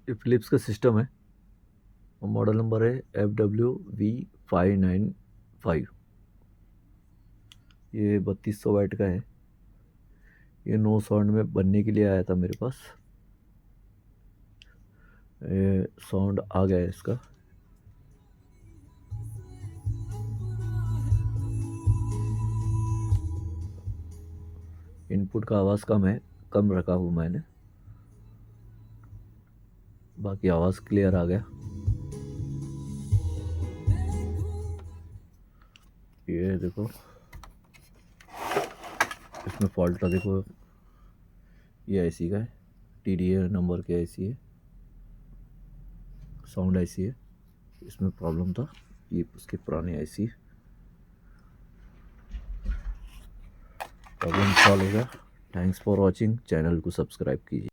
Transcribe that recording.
ये फिलिप्स का सिस्टम है और मॉडल नंबर है fw-595। ये 3200 वाट का है। ये नो साउंड में बनने के लिए आया था मेरे पास। ये साउंड आ गया है इसका। इनपुट का आवाज़ कम रखा हूँ मैंने, बाकी आवाज़ क्लियर आ गया। ये देखो, इसमें फॉल्ट था, देखो ये आईसी का है, TDA नंबर के आईसी है, साउंड आईसी है। इसमें प्रॉब्लम था, ये उसकी पुरानी आईसी। प्रॉब्लम सॉल्व हो गया। Thanks for watching. चैनल को सब्सक्राइब कीजिए।